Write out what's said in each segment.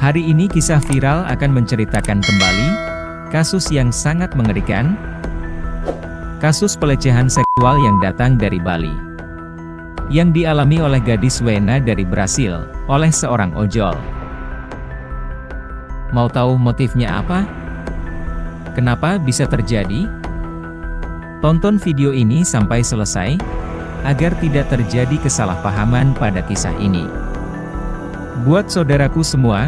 Hari ini kisah viral akan menceritakan kembali kasus yang sangat mengerikan. Kasus pelecehan seksual yang datang dari Bali, yang dialami oleh gadis Wena dari Brasil, oleh seorang ojol. Mau tahu motifnya apa? Kenapa bisa terjadi? Tonton video ini sampai selesai, agar tidak terjadi kesalahpahaman pada kisah ini. Buat saudaraku semua,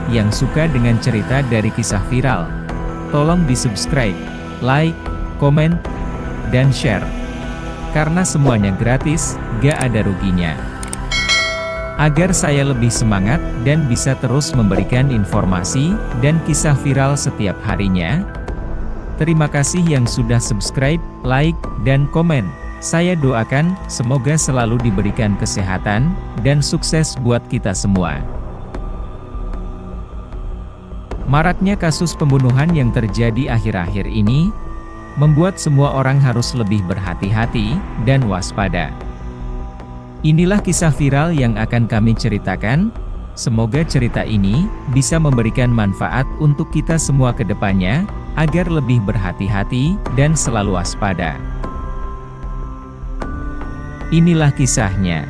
yang suka dengan cerita dari kisah viral, tolong di-subscribe, like, komen, dan share. Karena semuanya gratis, gak ada ruginya. Agar saya lebih semangat, dan bisa terus memberikan informasi, dan kisah viral setiap harinya. Terima kasih yang sudah subscribe, like, dan komen. Saya doakan, semoga selalu diberikan kesehatan, dan sukses buat kita semua. Maraknya kasus pembunuhan yang terjadi akhir-akhir ini, membuat semua orang harus lebih berhati-hati, dan waspada. Inilah kisah viral yang akan kami ceritakan. Semoga cerita ini, bisa memberikan manfaat untuk kita semua ke depannya, agar lebih berhati-hati, dan selalu waspada. Inilah kisahnya.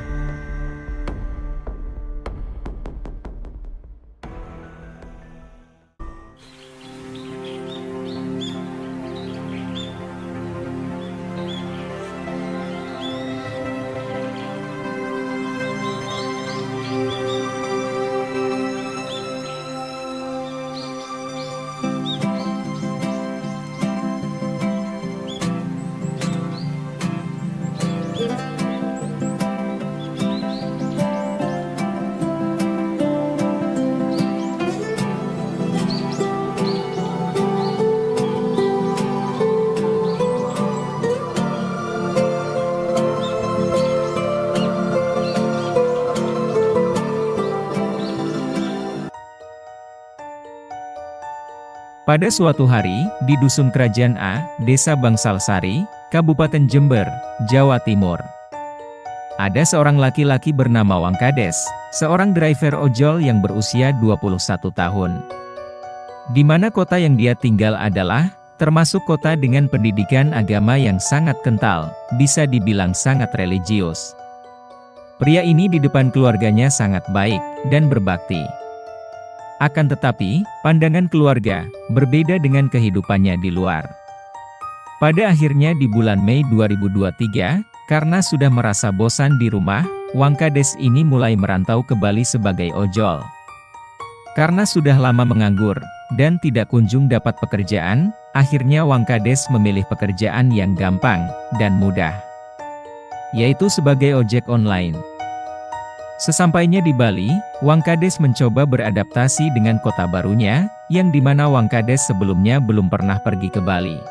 Pada suatu hari, di Dusun Kerajaan A, Desa Bangsalsari, Kabupaten Jember, Jawa Timur. Ada seorang laki-laki bernama Wangkades, seorang driver ojol yang berusia 21 tahun. Di mana kota yang dia tinggal adalah, termasuk kota dengan pendidikan agama yang sangat kental, bisa dibilang sangat religius. Pria ini di depan keluarganya sangat baik, dan berbakti. Akan tetapi, pandangan keluarga, berbeda dengan kehidupannya di luar. Pada akhirnya di bulan Mei 2023, karena sudah merasa bosan di rumah, Wangkades ini mulai merantau ke Bali sebagai ojol. Karena sudah lama menganggur, dan tidak kunjung dapat pekerjaan, akhirnya Wangkades memilih pekerjaan yang gampang, dan mudah. Yaitu sebagai ojek online. Sesampainya di Bali, Wangkades mencoba beradaptasi dengan kota barunya, yang dimana Wangkades sebelumnya belum pernah pergi ke Bali.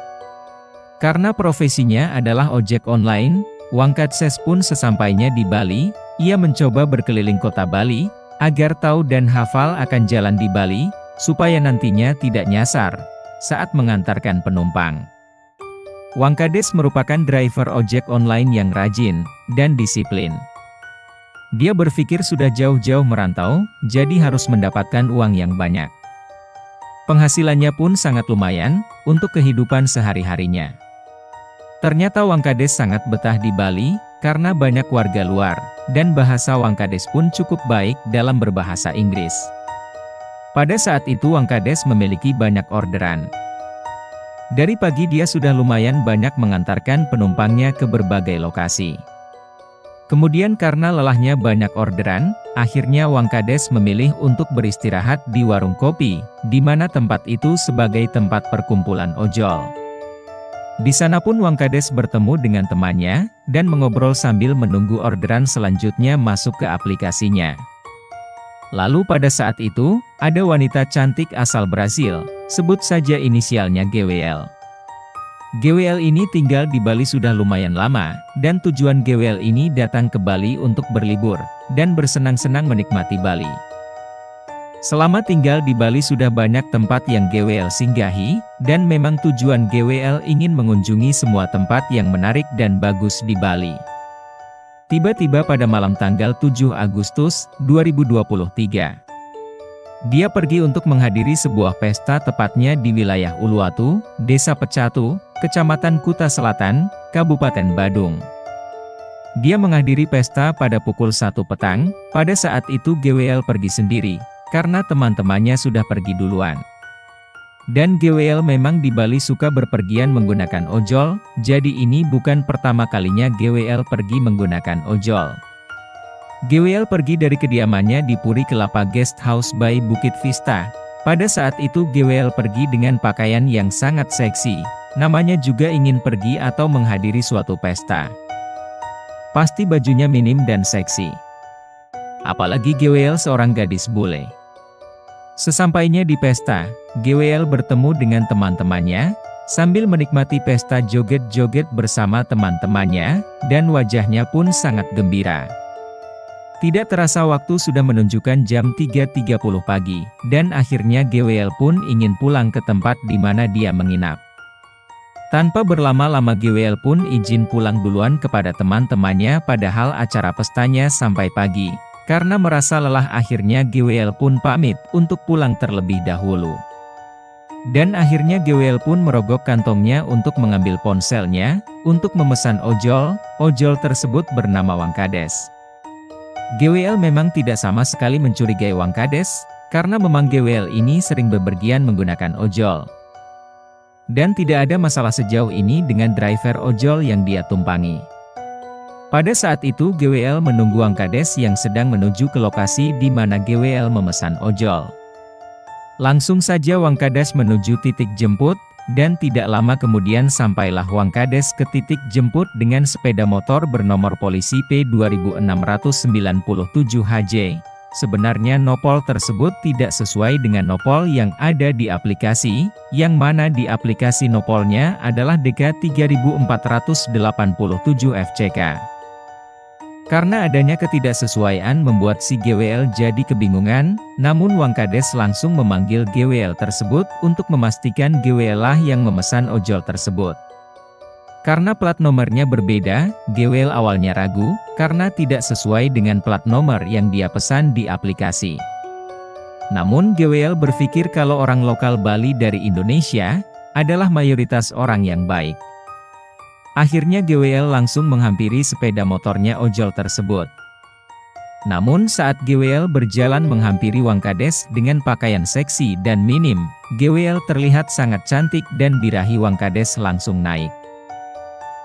Karena profesinya adalah ojek online, Wangkades pun sesampainya di Bali, ia mencoba berkeliling kota Bali, agar tahu dan hafal akan jalan di Bali, supaya nantinya tidak nyasar, saat mengantarkan penumpang. Wangkades merupakan driver ojek online yang rajin, dan disiplin. Dia berpikir sudah jauh-jauh merantau, jadi harus mendapatkan uang yang banyak. Penghasilannya pun sangat lumayan, untuk kehidupan sehari-harinya. Ternyata Wangkades sangat betah di Bali, karena banyak warga luar, dan bahasa Wangkades pun cukup baik dalam berbahasa Inggris. Pada saat itu Wangkades memiliki banyak orderan. Dari pagi dia sudah lumayan banyak mengantarkan penumpangnya ke berbagai lokasi. Kemudian karena lelahnya banyak orderan, akhirnya Wangkades memilih untuk beristirahat di warung kopi, di mana tempat itu sebagai tempat perkumpulan ojol. Di sana pun Wangkades bertemu dengan temannya, dan mengobrol sambil menunggu orderan selanjutnya masuk ke aplikasinya. Lalu pada saat itu, ada wanita cantik asal Brasil, sebut saja inisialnya GWL. GWL ini tinggal di Bali sudah lumayan lama, dan tujuan GWL ini datang ke Bali untuk berlibur, dan bersenang-senang menikmati Bali. Selama tinggal di Bali sudah banyak tempat yang GWL singgahi, dan memang tujuan GWL ingin mengunjungi semua tempat yang menarik dan bagus di Bali. Tiba-tiba pada malam tanggal 7 Agustus 2023, Dia pergi untuk menghadiri sebuah pesta tepatnya di wilayah Uluwatu, Desa Pecatu, Kecamatan Kuta Selatan, Kabupaten Badung. Dia menghadiri pesta pada pukul 1 petang, pada saat itu GWL pergi sendiri, karena teman-temannya sudah pergi duluan. Dan GWL memang di Bali suka berpergian menggunakan ojol, jadi ini bukan pertama kalinya GWL pergi menggunakan ojol. GWL pergi dari kediamannya di Puri Kelapa Guest House by Bukit Vista. Pada saat itu GWL pergi dengan pakaian yang sangat seksi, namanya juga ingin pergi atau menghadiri suatu pesta. Pasti bajunya minim dan seksi. Apalagi GWL seorang gadis bule. Sesampainya di pesta, GWL bertemu dengan teman-temannya, sambil menikmati pesta joget-joget bersama teman-temannya, dan wajahnya pun sangat gembira. Tidak terasa waktu sudah menunjukkan jam 3.30 pagi, dan akhirnya GWL pun ingin pulang ke tempat di mana dia menginap. Tanpa berlama-lama GWL pun izin pulang duluan kepada teman-temannya padahal acara pestanya sampai pagi. Karena merasa lelah akhirnya GWL pun pamit untuk pulang terlebih dahulu. Dan akhirnya GWL pun merogok kantongnya untuk mengambil ponselnya, untuk memesan ojol tersebut bernama Wang Kades. GWL memang tidak sama sekali mencurigai Wang Kades, karena memang GWL ini sering bepergian menggunakan ojol. Dan tidak ada masalah sejauh ini dengan driver ojol yang dia tumpangi. Pada saat itu GWL menunggu Wang Kades yang sedang menuju ke lokasi di mana GWL memesan ojol. Langsung saja Wang Kades menuju titik jemput, dan tidak lama kemudian sampailah Wang Kades ke titik jemput dengan sepeda motor bernomor polisi P2697HJ. Sebenarnya nopol tersebut tidak sesuai dengan nopol yang ada di aplikasi, yang mana di aplikasi nopolnya adalah DK3487FCK. Karena adanya ketidaksesuaian membuat si GWL jadi kebingungan, namun Wang Kades langsung memanggil GWL tersebut untuk memastikan GWL lah yang memesan ojol tersebut. Karena plat nomornya berbeda, GWL awalnya ragu, karena tidak sesuai dengan plat nomor yang dia pesan di aplikasi. Namun GWL berpikir kalau orang lokal Bali dari Indonesia, adalah mayoritas orang yang baik. Akhirnya GWL langsung menghampiri sepeda motornya ojol tersebut. Namun saat GWL berjalan menghampiri Wang Kades dengan pakaian seksi dan minim, GWL terlihat sangat cantik dan birahi Wang Kades langsung naik.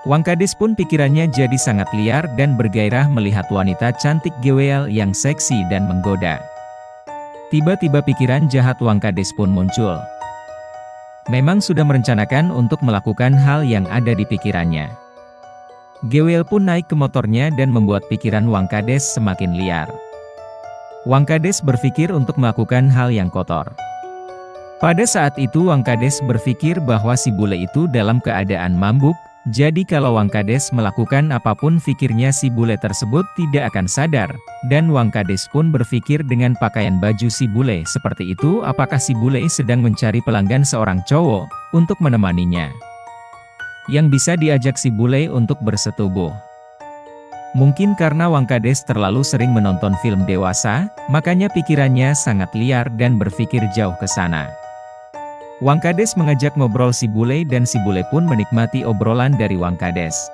Wang Kades pun pikirannya jadi sangat liar dan bergairah melihat wanita cantik GWL yang seksi dan menggoda. Tiba-tiba pikiran jahat Wang Kades pun muncul. Memang sudah merencanakan untuk melakukan hal yang ada di pikirannya. GWL pun naik ke motornya dan membuat pikiran Wang Kades semakin liar. Wang Kades berpikir untuk melakukan hal yang kotor. Pada saat itu Wang Kades berpikir bahwa si bule itu dalam keadaan mabuk, jadi kalau Wang Kades melakukan apapun pikirnya si bule tersebut tidak akan sadar, dan Wang Kades pun berpikir dengan pakaian baju si bule seperti itu apakah si bule sedang mencari pelanggan seorang cowok, untuk menemaninya. Yang bisa diajak si bule untuk bersetubuh. Mungkin karena Wang Kades terlalu sering menonton film dewasa, makanya pikirannya sangat liar dan berpikir jauh ke sana. Wang Kades mengajak ngobrol si bule dan si bule pun menikmati obrolan dari Wang Kades.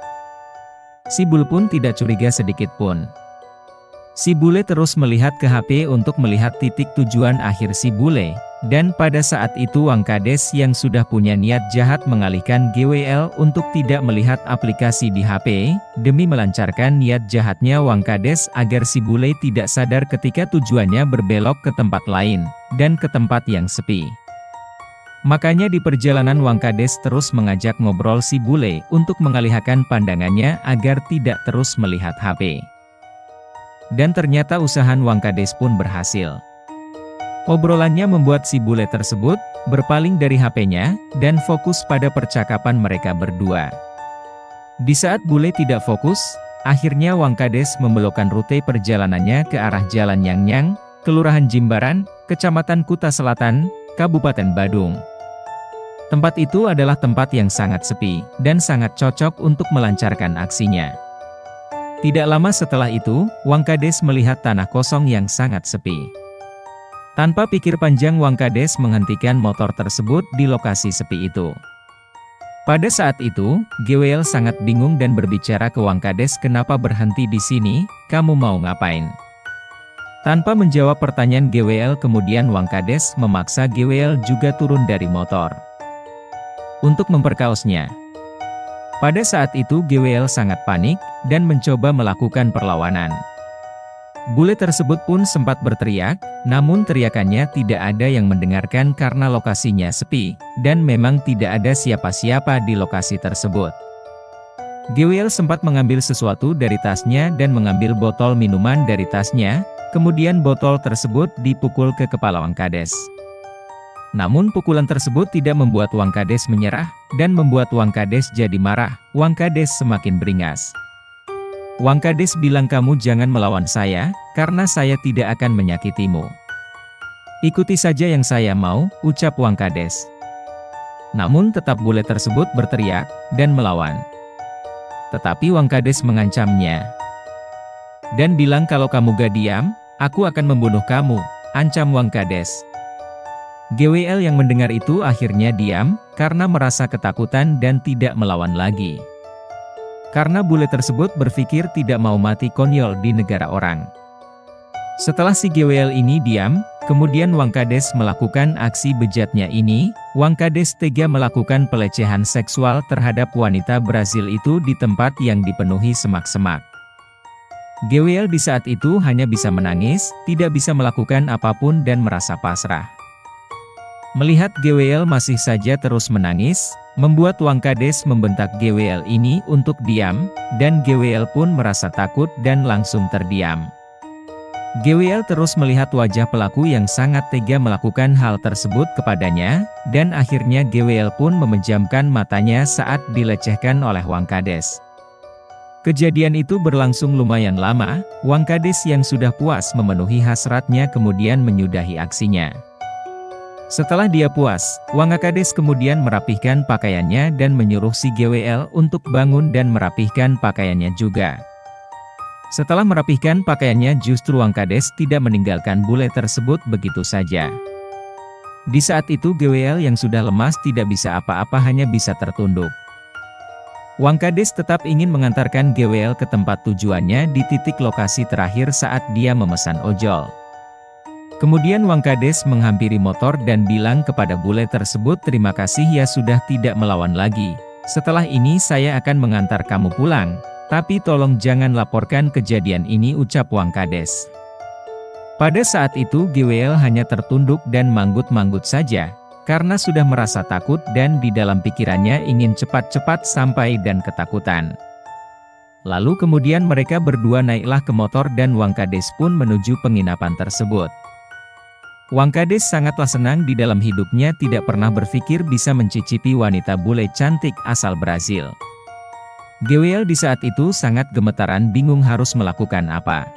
Si bule pun tidak curiga sedikit pun. Si bule terus melihat ke HP untuk melihat titik tujuan akhir si bule, dan pada saat itu Wang Kades yang sudah punya niat jahat mengalihkan GWL untuk tidak melihat aplikasi di HP, demi melancarkan niat jahatnya Wang Kades agar si bule tidak sadar ketika tujuannya berbelok ke tempat lain, dan ke tempat yang sepi. Makanya di perjalanan Wang Kades terus mengajak ngobrol si bule untuk mengalihkan pandangannya agar tidak terus melihat HP. Dan ternyata usaha Wang Kades pun berhasil. Obrolannya membuat si bule tersebut berpaling dari HP-nya dan fokus pada percakapan mereka berdua. Di saat bule tidak fokus, akhirnya Wang Kades membelokkan rute perjalanannya ke arah Jalan Nyang-Nyang, Kelurahan Jimbaran, Kecamatan Kuta Selatan, Kabupaten Badung. Tempat itu adalah tempat yang sangat sepi, dan sangat cocok untuk melancarkan aksinya. Tidak lama setelah itu, Wang Kades melihat tanah kosong yang sangat sepi. Tanpa pikir panjang Wang Kades menghentikan motor tersebut di lokasi sepi itu. Pada saat itu, GWL sangat bingung dan berbicara ke Wang Kades, kenapa berhenti di sini, kamu mau ngapain? Tanpa menjawab pertanyaan GWL, kemudian Wang Kades memaksa GWL juga turun dari motor untuk memperkaosnya. Pada saat itu GWL sangat panik dan mencoba melakukan perlawanan. Bule tersebut pun sempat berteriak, namun teriakannya tidak ada yang mendengarkan karena lokasinya sepi, dan memang tidak ada siapa-siapa di lokasi tersebut. GWL sempat mengambil sesuatu dari tasnya dan mengambil botol minuman dari tasnya, kemudian botol tersebut dipukul ke kepala Wang Kades. Namun pukulan tersebut tidak membuat Wang Kades menyerah, dan membuat Wang Kades jadi marah. Wang Kades semakin beringas. Wang Kades bilang, kamu jangan melawan saya, karena saya tidak akan menyakitimu. Ikuti saja yang saya mau, ucap Wang Kades. Namun tetap bule tersebut berteriak, dan melawan. Tetapi Wang Kades mengancamnya. Dan bilang, kalau kamu gak diam, aku akan membunuh kamu, ancam Wang Kades. GWL yang mendengar itu akhirnya diam, karena merasa ketakutan dan tidak melawan lagi. Karena bule tersebut berpikir tidak mau mati konyol di negara orang. Setelah si GWL ini diam, kemudian Wang Kades melakukan aksi bejatnya ini. Wang Kades tega melakukan pelecehan seksual terhadap wanita Brazil itu di tempat yang dipenuhi semak-semak. GWL di saat itu hanya bisa menangis, tidak bisa melakukan apapun dan merasa pasrah. Melihat GWL masih saja terus menangis, membuat Wang Kades membentak GWL ini untuk diam, dan GWL pun merasa takut dan langsung terdiam. GWL terus melihat wajah pelaku yang sangat tega melakukan hal tersebut kepadanya, dan akhirnya GWL pun memejamkan matanya saat dilecehkan oleh Wang Kades. Kejadian itu berlangsung lumayan lama. Wang Kades yang sudah puas memenuhi hasratnya kemudian menyudahi aksinya. Setelah dia puas, Wang Kades kemudian merapihkan pakaiannya dan menyuruh si GWL untuk bangun dan merapihkan pakaiannya juga. Setelah merapihkan pakaiannya, justru Wang Kades tidak meninggalkan bule tersebut begitu saja. Di saat itu GWL yang sudah lemas tidak bisa apa-apa, hanya bisa tertunduk. Wang Kades tetap ingin mengantarkan GWL ke tempat tujuannya di titik lokasi terakhir saat dia memesan ojol. Kemudian Wang Kades menghampiri motor dan bilang kepada bule tersebut, terima kasih ya sudah tidak melawan lagi. Setelah ini saya akan mengantar kamu pulang, tapi tolong jangan laporkan kejadian ini, ucap Wang Kades. Pada saat itu GWL hanya tertunduk dan manggut-manggut saja, karena sudah merasa takut dan di dalam pikirannya ingin cepat-cepat sampai dan ketakutan. Lalu kemudian mereka berdua naiklah ke motor dan Wang Kades pun menuju penginapan tersebut. Wang Kades sangatlah senang di dalam hidupnya, tidak pernah berpikir bisa mencicipi wanita bule cantik asal Brazil. GWL di saat itu sangat gemetaran, bingung harus melakukan apa.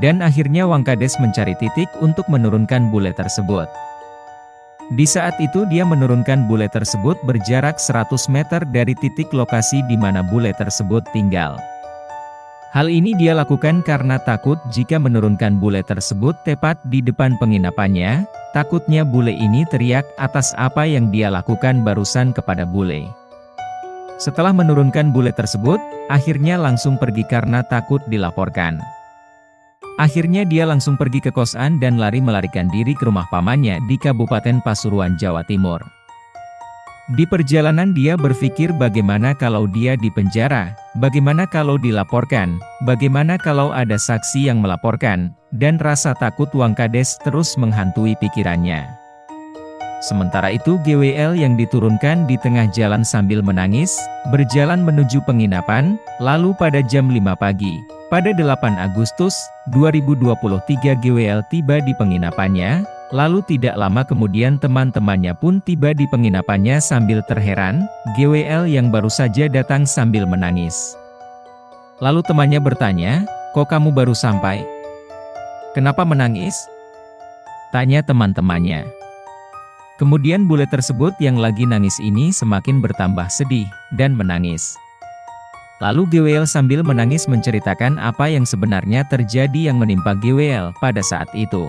Dan akhirnya Wang Kades mencari titik untuk menurunkan bule tersebut. Di saat itu dia menurunkan bule tersebut berjarak 100 meter dari titik lokasi di mana bule tersebut tinggal. Hal ini dia lakukan karena takut jika menurunkan bule tersebut tepat di depan penginapannya, takutnya bule ini teriak atas apa yang dia lakukan barusan kepada bule. Setelah menurunkan bule tersebut, akhirnya langsung pergi karena takut dilaporkan. Akhirnya dia langsung pergi ke kosan dan melarikan diri ke rumah pamannya di Kabupaten Pasuruan, Jawa Timur. Di perjalanan dia berpikir bagaimana kalau dia dipenjara, bagaimana kalau dilaporkan, bagaimana kalau ada saksi yang melaporkan, dan rasa takut Wang Kades terus menghantui pikirannya. Sementara itu GWL yang diturunkan di tengah jalan sambil menangis, berjalan menuju penginapan, lalu pada jam 5 pagi, pada 8 Agustus 2023 GWL tiba di penginapannya. Lalu tidak lama kemudian teman-temannya pun tiba di penginapannya sambil terheran, GWL yang baru saja datang sambil menangis. Lalu temannya bertanya, kok kamu baru sampai? Kenapa menangis? Tanya teman-temannya. Kemudian bule tersebut yang lagi nangis ini semakin bertambah sedih, dan menangis. Lalu GWL sambil menangis menceritakan apa yang sebenarnya terjadi yang menimpa GWL pada saat itu.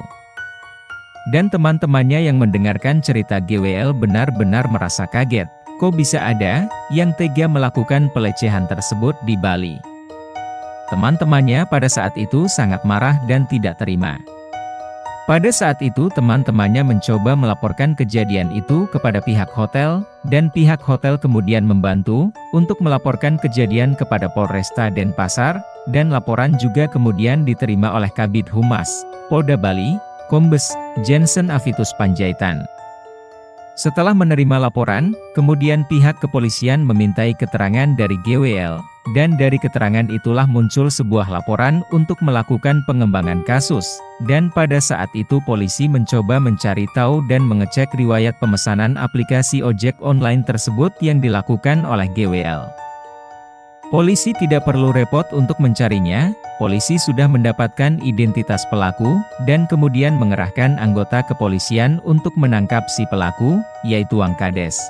dan teman-temannya yang mendengarkan cerita GWL benar-benar merasa kaget. Kok bisa ada yang tega melakukan pelecehan tersebut di Bali? Teman-temannya pada saat itu sangat marah dan tidak terima. Pada saat itu teman-temannya mencoba melaporkan kejadian itu kepada pihak hotel, dan pihak hotel kemudian membantu untuk melaporkan kejadian kepada Polresta Denpasar, dan laporan juga kemudian diterima oleh Kabid Humas Polda Bali, Kombes Jensen Avitus Panjaitan. Setelah menerima laporan, kemudian pihak kepolisian memintai keterangan dari GWL, dan dari keterangan itulah muncul sebuah laporan untuk melakukan pengembangan kasus, dan pada saat itu polisi mencoba mencari tahu dan mengecek riwayat pemesanan aplikasi ojek online tersebut yang dilakukan oleh GWL. Polisi tidak perlu repot untuk mencarinya, polisi sudah mendapatkan identitas pelaku, dan kemudian mengerahkan anggota kepolisian untuk menangkap si pelaku, yaitu Wang Kades.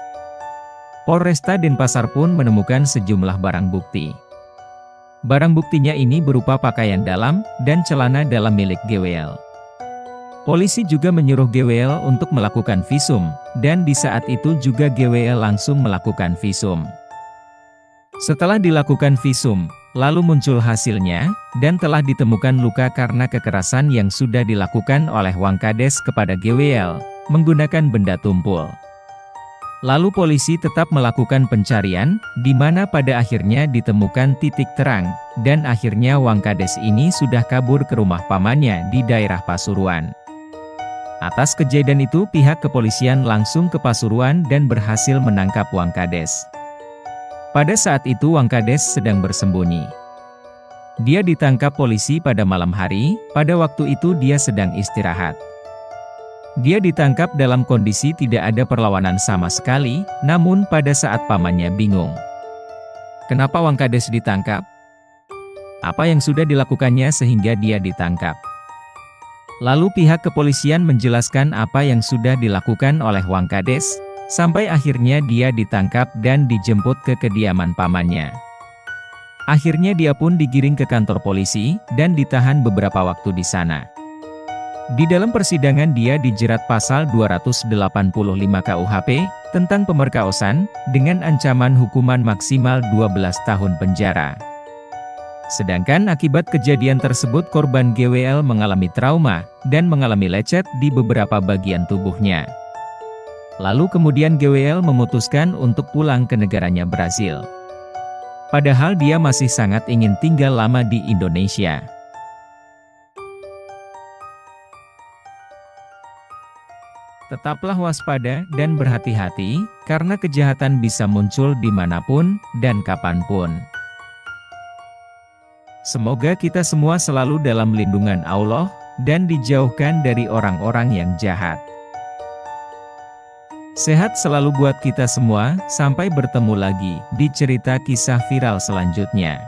Polresta Denpasar pun menemukan sejumlah barang bukti. Barang buktinya ini berupa pakaian dalam, dan celana dalam milik GWL. Polisi juga menyuruh GWL untuk melakukan visum, dan di saat itu juga GWL langsung melakukan visum. Setelah dilakukan visum, lalu muncul hasilnya, dan telah ditemukan luka karena kekerasan yang sudah dilakukan oleh Wang Kades kepada GWL, menggunakan benda tumpul. Lalu polisi tetap melakukan pencarian, di mana pada akhirnya ditemukan titik terang, dan akhirnya Wang Kades ini sudah kabur ke rumah pamannya di daerah Pasuruan. Atas kejadian itu pihak kepolisian langsung ke Pasuruan dan berhasil menangkap Wang Kades. Pada saat itu Wang Kades sedang bersembunyi. Dia ditangkap polisi pada malam hari, pada waktu itu dia sedang istirahat. Dia ditangkap dalam kondisi tidak ada perlawanan sama sekali, namun pada saat pamannya bingung. Kenapa Wang Kades ditangkap? Apa yang sudah dilakukannya sehingga dia ditangkap? Lalu pihak kepolisian menjelaskan apa yang sudah dilakukan oleh Wang Kades, sampai akhirnya dia ditangkap dan dijemput ke kediaman pamannya. Akhirnya dia pun digiring ke kantor polisi, dan ditahan beberapa waktu di sana. Di dalam persidangan dia dijerat pasal 285 KUHP, tentang pemerkosaan, dengan ancaman hukuman maksimal 12 tahun penjara. Sedangkan akibat kejadian tersebut korban GWL mengalami trauma, dan mengalami lecet di beberapa bagian tubuhnya. Lalu kemudian GWL memutuskan untuk pulang ke negaranya Brasil. Padahal dia masih sangat ingin tinggal lama di Indonesia. Tetaplah waspada dan berhati-hati, karena kejahatan bisa muncul dimanapun dan kapanpun. Semoga kita semua selalu dalam lindungan Allah, dan dijauhkan dari orang-orang yang jahat. Sehat selalu buat kita semua, sampai bertemu lagi di cerita kisah viral selanjutnya.